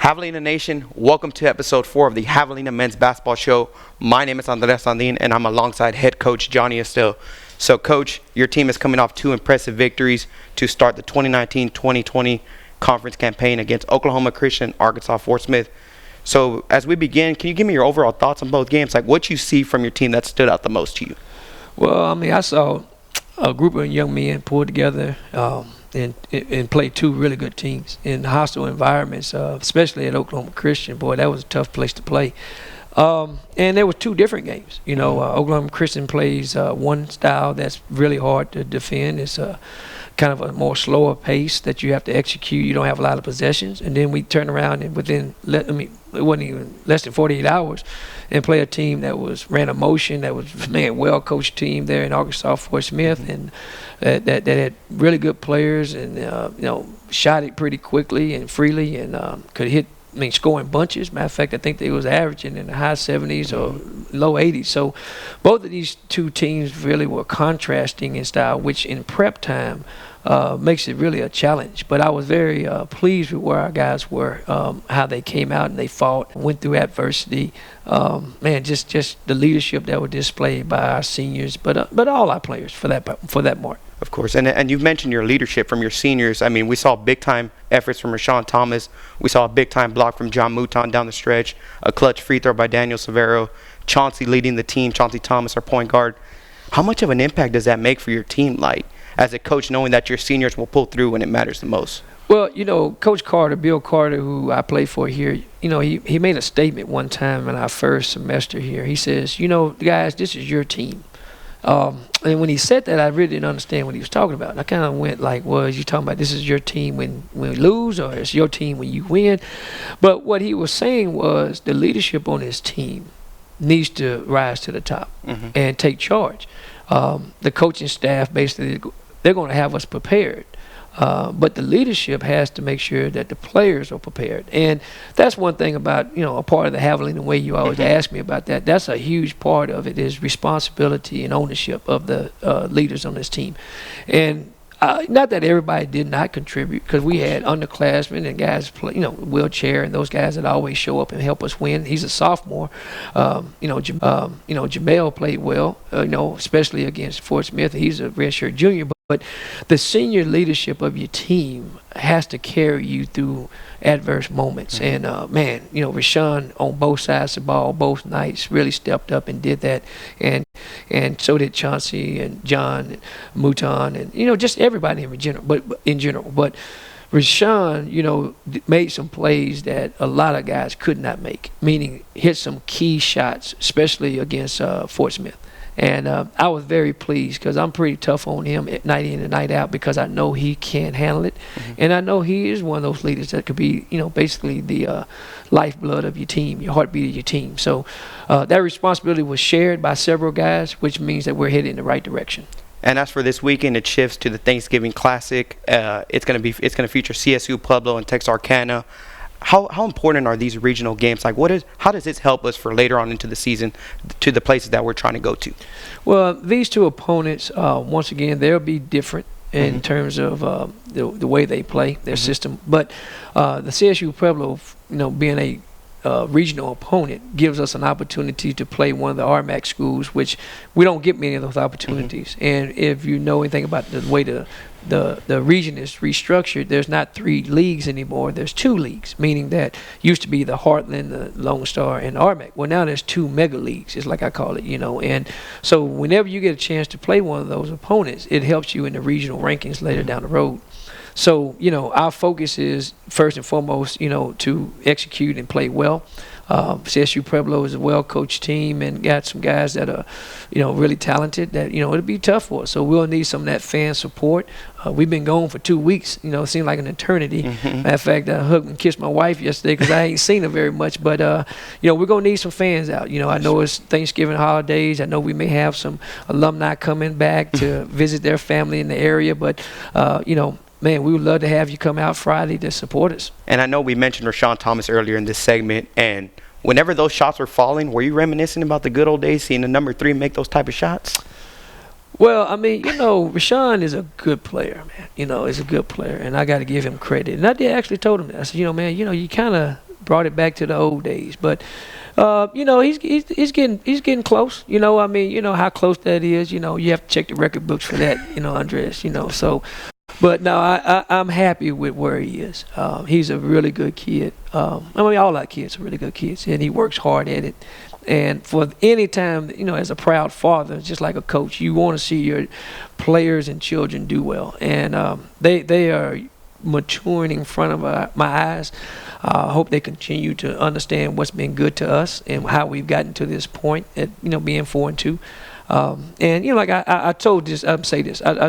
Javelina Nation, welcome to episode 4 of the Javelina Men's Basketball Show. My name is Landin, and I'm alongside head coach Johnny Estelle. So, Coach, your team is coming off 2 impressive victories to start the 2019-2020 conference campaign against Oklahoma Christian, Arkansas Fort Smith. So, as we begin, can you give me your overall thoughts on both games? Like, what you see from your team that stood out the most to you? Well, I saw a group of young men pull together and play 2 really good teams in hostile environments, especially at Oklahoma Christian. Boy, that was a tough place to play. And there were 2 different games. Oklahoma Christian plays one style that's really hard to defend. It's kind of a more slower pace that you have to execute. You don't have a lot of possessions. And then we turn around and it wasn't even less than 48 hours, and play a team that ran a motion, that was, well-coached team there in Arkansas Fort Smith, and that had really good players and, shot it pretty quickly and freely and could hit, scoring bunches. Matter of fact, I think they was averaging in the high 70s or low 80s. So both of these 2 teams really were contrasting in style, which in prep time makes it really a challenge. But I was very pleased with where our guys were, how they came out and they fought, went through adversity. Just the leadership that was displayed by our seniors, but all our players for that mark. Of course, and you've mentioned your leadership from your seniors. I mean, we saw big-time efforts from Rashon Thomas. We saw a big-time block from John Mouton down the stretch, a clutch free throw by Daniel Severo, Chauncey leading the team, Chauncey Thomas, our point guard. How much of an impact does that make for your team, like, as a coach, knowing that your seniors will pull through when it matters the most? Well, Coach Carter, Bill Carter, who I play for here, he made a statement one time in our first semester here. He says, guys, this is your team. And when he said that, I really didn't understand what he was talking about. And I kind of went like, well, is you talking about this is your team when we lose, or it's your team when you win? But what he was saying was the leadership on his team needs to rise to the top and take charge. The coaching staff, basically, they're going to have us prepared. But the leadership has to make sure that the players are prepared. And that's one thing about, a part of the Javelina, the way you always ask me about that. That's a huge part of it, is responsibility and ownership of the leaders on this team. And not that everybody did not contribute, because we had underclassmen and guys play, wheelchair, and those guys that always show up and help us win. He's a sophomore. Jamel played well, especially against Fort Smith. He's a redshirt junior. But the senior leadership of your team has to carry you through adverse moments. And, Rashon on both sides of the ball, both nights, really stepped up and did that. And so did Chauncey and John and Mouton and, just everybody in general. But Rashon, made some plays that a lot of guys could not make, meaning hit some key shots, especially against Fort Smith. And I was very pleased, because I'm pretty tough on him at night in and night out, because I know he can handle it. And I know he is one of those leaders that could be, basically the lifeblood of your team, your heartbeat of your team. So that responsibility was shared by several guys, which means that we're headed in the right direction. And as for this weekend, it shifts to the Thanksgiving Classic. It's going to feature CSU, Pueblo, and Texarkana. How important are these regional games? Like, how does this help us for later on into the season to the places that we're trying to go to? Well, these 2 opponents, once again, they'll be different in terms of the way they play, their system. But the CSU Pueblo, being a regional opponent, gives us an opportunity to play one of the RMAC schools, which we don't get many of those opportunities. And if you know anything about the way the region is restructured, there's not 3 leagues anymore. There's 2 leagues, meaning that used to be the Heartland, the Lone Star, and RMAC. Well, now there's 2 mega leagues, is like I call it, And so whenever you get a chance to play one of those opponents, it helps you in the regional rankings later down the road. So, our focus is first and foremost, to execute and play well. CSU Pueblo is a well-coached team and got some guys that are, really talented that, it'll be tough for us. So we'll need some of that fan support. We've been gone for 2 weeks. It seemed like an eternity. Matter of fact, I hugged and kissed my wife yesterday because I ain't seen her very much. But, we're going to need some fans out. I know it's Thanksgiving holidays. I know we may have some alumni coming back to visit their family in the area. But, man, we would love to have you come out Friday to support us. And I know we mentioned Rashon Thomas earlier in this segment, and whenever those shots were falling, were you reminiscing about the good old days, seeing the number 3 make those type of shots? Well, Rashon is a good player, man. He's a good player, and I got to give him credit. And I did actually told him that. I said, man, you kind of brought it back to the old days. But he's getting close. How close that is. You have to check the record books for that. Andres. So. But no, I'm happy with where he is. He's a really good kid. All our kids are really good kids, and he works hard at it. And for any time, as a proud father, just like a coach, you want to see your players and children do well. And they are maturing in front of my eyes. I hope they continue to understand what's been good to us and how we've gotten to this point at being 4-2. Like I told this, I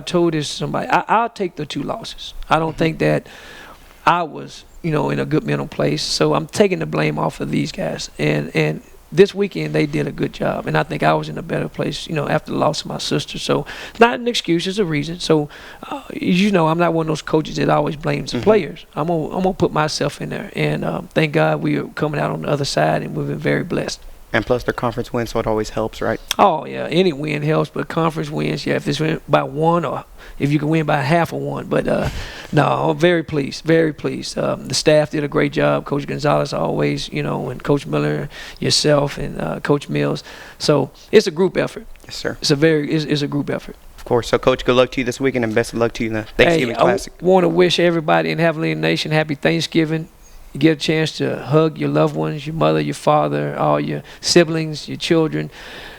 told this to somebody. I'll take the 2 losses. I don't think that I was, in a good mental place. So I'm taking the blame off of these guys. And this weekend they did a good job, and I think I was in a better place, after the loss of my sister. So it's not an excuse; it's a reason. So, I'm not one of those coaches that always blames the players. I'm gonna put myself in there, and thank God we are coming out on the other side, and we've been very blessed. And plus their conference win, so it always helps, right? Oh, yeah. Any win helps, but conference wins, if it's win by 1 or if you can win by half of 1. But, no, I'm very pleased, very pleased. The staff did a great job. Coach Gonzalez always, and Coach Miller, yourself, and Coach Mills. So it's a group effort. Yes, sir. It's a group effort. Of course. So, Coach, good luck to you this weekend, and best of luck to you in the Thanksgiving Classic. I want to wish everybody in Javelina Nation happy Thanksgiving. You get a chance to hug your loved ones, your mother, your father, all your siblings, your children.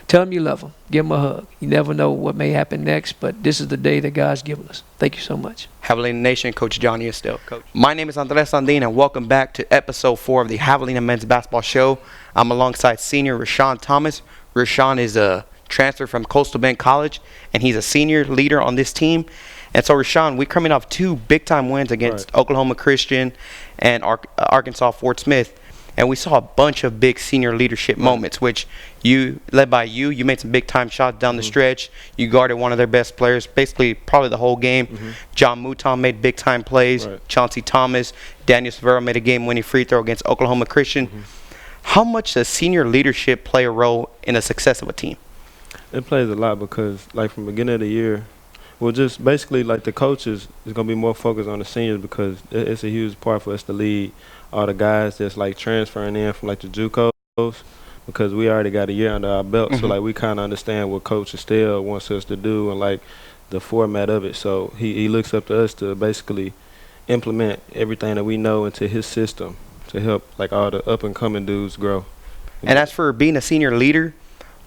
Tell them you love them. Give them a hug. You never know what may happen next, but this is the day that God's given us. Thank you so much. Javelina Nation, Coach Johnny Estelle. Coach. My name is Andres Landin, and welcome back to episode 4 of the Javelina Men's Basketball Show. I'm alongside senior Rashon Thomas. Rashon is a transfer from Coastal Bend College, and he's a senior leader on this team. And so, Rashon, we're coming off 2 big-time wins against Oklahoma Christian and Arkansas Fort Smith. And we saw a bunch of big senior leadership moments, which led by you made some big-time shots down the stretch. You guarded one of their best players, basically probably the whole game. John Mouton made big-time plays. Chauncey Thomas, Daniel Severo made a game-winning free throw against Oklahoma Christian. How much does senior leadership play a role in the success of a team? It plays a lot because, from the beginning of the year, just basically, the coaches is going to be more focused on the seniors because it's a huge part for us to lead all the guys that's, transferring in from, the JUCOs because we already got a year under our belt. So, we kind of understand what Coach Estelle wants us to do and, the format of it. So, he looks up to us to basically implement everything that we know into his system to help, all the up-and-coming dudes grow. And as for being a senior leader,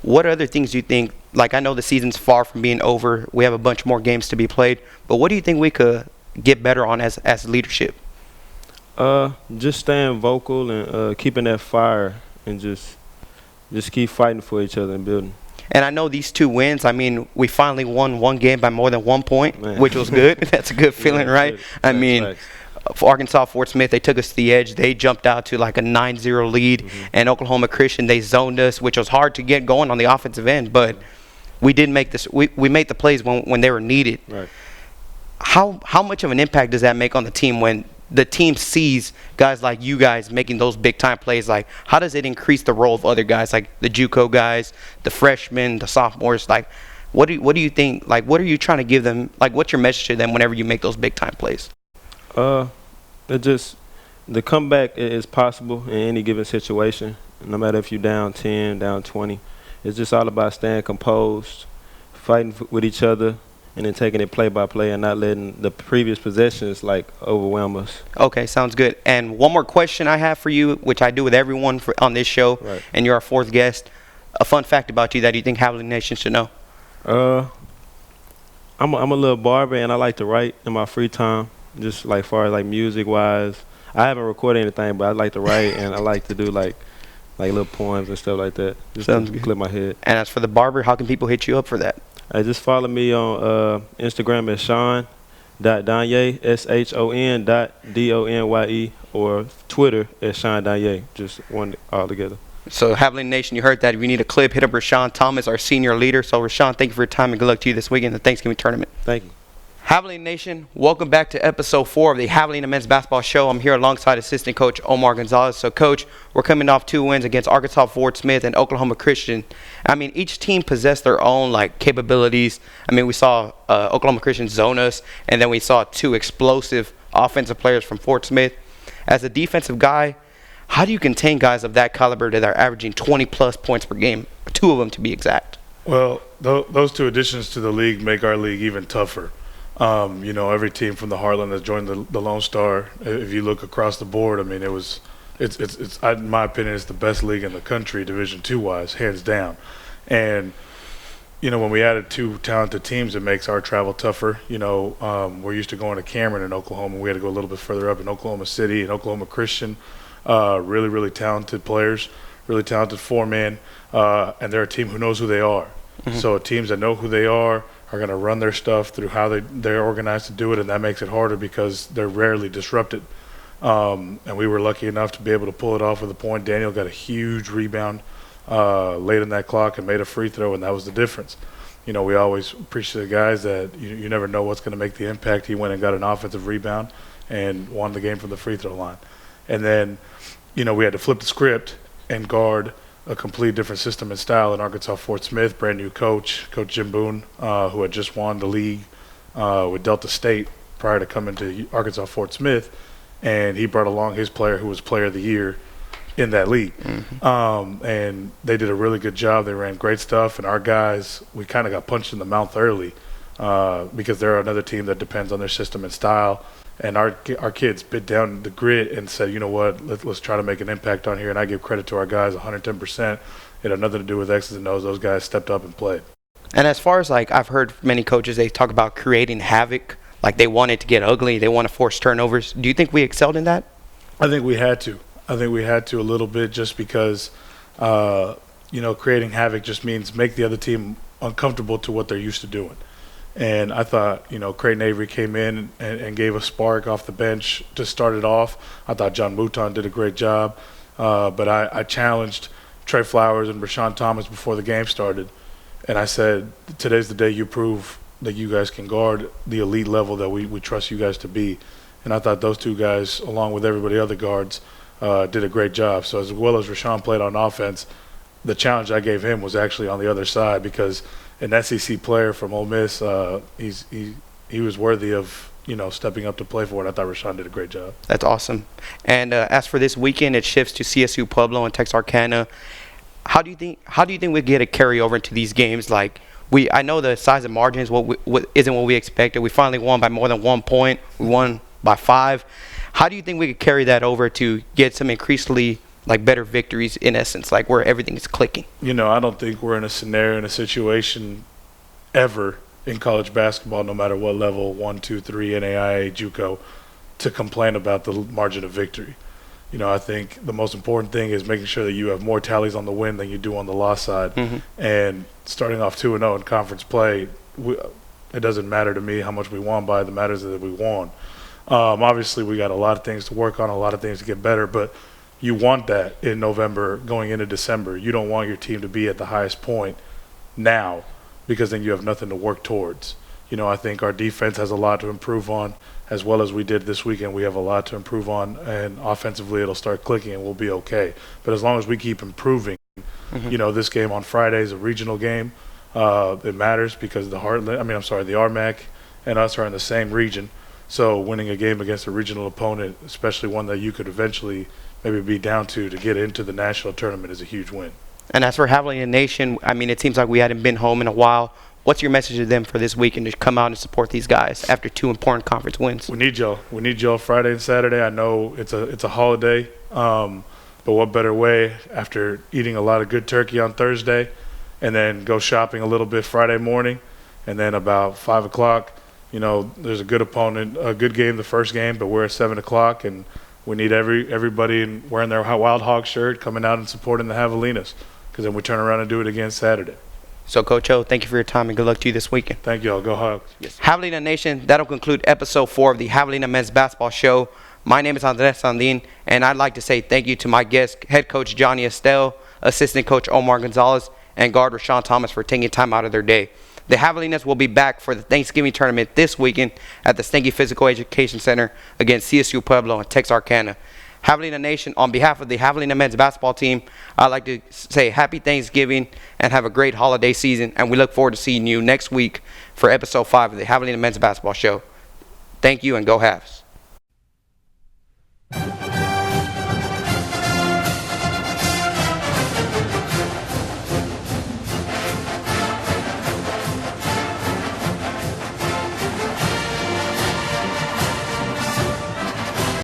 what other things do you think, I know the season's far from being over. We have a bunch more games to be played. But what do you think we could get better on as leadership? Just staying vocal and keeping that fire and just keep fighting for each other and building. And I know these 2 wins, we finally won 1 game by more than 1 point, which was good. That's a good feeling, right? Good. For Arkansas Fort Smith, they took us to the edge. They jumped out to a 9-0 lead. And Oklahoma Christian, they zoned us, which was hard to get going on the offensive end. But we did make this. We made the plays when they were needed. Right. How much of an impact does that make on the team when the team sees guys like you guys making those big time plays? How does it increase the role of other guys, like the JUCO guys, the freshmen, the sophomores? What do you think? What are you trying to give them? What's your message to them whenever you make those big time plays? The comeback is possible in any given situation, no matter if you're down 10, down 20. It's just all about staying composed, fighting with each other, and then taking it play by play and not letting the previous possessions overwhelm us. Okay, sounds good. And one more question I have for you, which I do with everyone on this show, and you're our 4th guest. A fun fact about you that you think Javelina Nation should know? I'm a little barber, and I like to write in my free time, just far as music-wise. I haven't recorded anything, but I like to write, and I like to do little poems and stuff like that. Just sounds to good. Clip my head. And as for the barber, how can people hit you up for that? Just follow me on Instagram at Shon.Donye, SHON.DONYE, or Twitter at Shon Donye. Just one all together. So, Javelina Nation, you heard that. If you need a clip, hit up Rashon Thomas, our senior leader. So, Rashon, thank you for your time and good luck to you this weekend in the Thanksgiving tournament. Thank you. Javelina Nation, welcome back to episode 4 of the Javelina Men's Basketball Show. I'm here alongside assistant coach Omar Gonzalez. So, Coach, we're coming off 2 wins against Arkansas Fort Smith and Oklahoma Christian. Each team possessed their own capabilities. We saw Oklahoma Christian zone us, and then we saw 2 explosive offensive players from Fort Smith. As a defensive guy, How do you contain guys of that caliber that are averaging 20-plus points per game, 2 of them to be exact? Well, those 2 additions to the league make our league even tougher. Every team from the Heartland has joined the Lone Star. If you look across the board, I mean, it's in my opinion, it's the best league in the country, Division II wise, hands down. And when we added 2 talented teams, it makes our travel tougher. We're used to going to Cameron in Oklahoma. We had to go a little bit further up in Oklahoma City and Oklahoma Christian. Really, really talented players, really talented 4-man, and they're a team who knows who they are. Mm-hmm. So teams that know who they are going to run their stuff through how they're organized to do it, and that makes it harder because they're rarely disrupted. And we were lucky enough to be able to pull it off with a point. Daniel got a huge rebound late in that clock and made a free throw, and that was the difference. We always preach to the guys that you never know what's going to make the impact. He went and got an offensive rebound and won the game from the free throw line. And then, we had to flip the script and guard a complete different system and style in Arkansas Fort Smith, brand new coach Jim Boone, who had just won the league with Delta State prior to coming to Arkansas Fort Smith, and he brought along his player who was player of the year in that league. Mm-hmm. And they did a really good job. They ran great stuff, and our guys, we kind of got punched in the mouth early because they're another team that depends on their system and style. And our kids bit down the grit and said, you know what, let's try to make an impact on here. And I give credit to our guys 110%. It had nothing to do with X's and O's. Those guys stepped up and played. And as far as, I've heard many coaches, they talk about creating havoc. Like, they want it to get ugly. They want to force turnovers. Do you think we excelled in that? I think we had to. I think we had to a little bit just because, creating havoc just means make the other team uncomfortable to what they're used to doing. And I thought, Creighton Avery came in and gave a spark off the bench to start it off. I thought John Mouton did a great job. But I challenged Trey Flowers and Rashon Thomas before the game started. And I said, today's the day you prove that you guys can guard the elite level that we trust you guys to be. And I thought those 2 guys, along with everybody other guards, did a great job. So as well as Rashon played on offense, the challenge I gave him was actually on the other side because an SEC player from Ole Miss, he was worthy of stepping up to play for it. I thought Rashon did a great job. That's awesome. And as for this weekend, it shifts to CSU Pueblo and Texarkana. How do you think we get a carryover into these games? I know the size of margins isn't what we expected. We finally won by more than 1 point. We won by 5. How do you think we could carry that over to get some increasingly better victories in essence, where everything is clicking? I don't think we're in a situation ever in college basketball, no matter what level, 1, 2, 3, NAIA, JUCO, to complain about the margin of victory. I think the most important thing is making sure that you have more tallies on the win than you do on the loss side. Mm-hmm. And starting off 2-0 in conference play, it doesn't matter to me how much we won by. It matters that we won. Obviously, we got a lot of things to work on, a lot of things to get better, but you want that in November going into December. You don't want your team to be at the highest point now because then you have nothing to work towards. I think our defense has a lot to improve on, as well as we did this weekend. We have a lot to improve on, and offensively it'll start clicking and we'll be okay. But as long as we keep improving, mm-hmm. This game on Friday is a regional game. It matters because the RMAC and us are in the same region. So winning a game against a regional opponent, especially one that you could eventually maybe be down to get into the national tournament, is a huge win. And as for Javelina Nation, it seems like we hadn't been home in a while. What's your message to them for this weekend to come out and support these guys after 2 important conference wins? We need y'all. We need y'all Friday and Saturday. I know it's a holiday, but what better way after eating a lot of good turkey on Thursday and then go shopping a little bit Friday morning, and then about 5 o'clock, there's a good opponent, a good game, the first game, but we're at 7 o'clock, and we need everybody wearing their Wild Hog shirt coming out and supporting the Javelinas, because then we turn around and do it again Saturday. So, Coach O, thank you for your time and good luck to you this weekend. Thank you all. Go Hogs. Yes. Javelina Nation, that'll conclude episode 4 of the Javelina Men's Basketball Show. My name is Andres Landin, and I'd like to say thank you to my guest, head coach Johnny Estelle, assistant coach Omar Gonzalez, and guard Rashon Thomas for taking time out of their day. The Javelinas will be back for the Thanksgiving tournament this weekend at the Stanky Physical Education Center against CSU Pueblo and Texarkana. Javelina Nation, on behalf of the Javelina men's basketball team, I'd like to say happy Thanksgiving and have a great holiday season, and we look forward to seeing you next week for episode 5 of the Javelina men's basketball show. Thank you, and go Javs.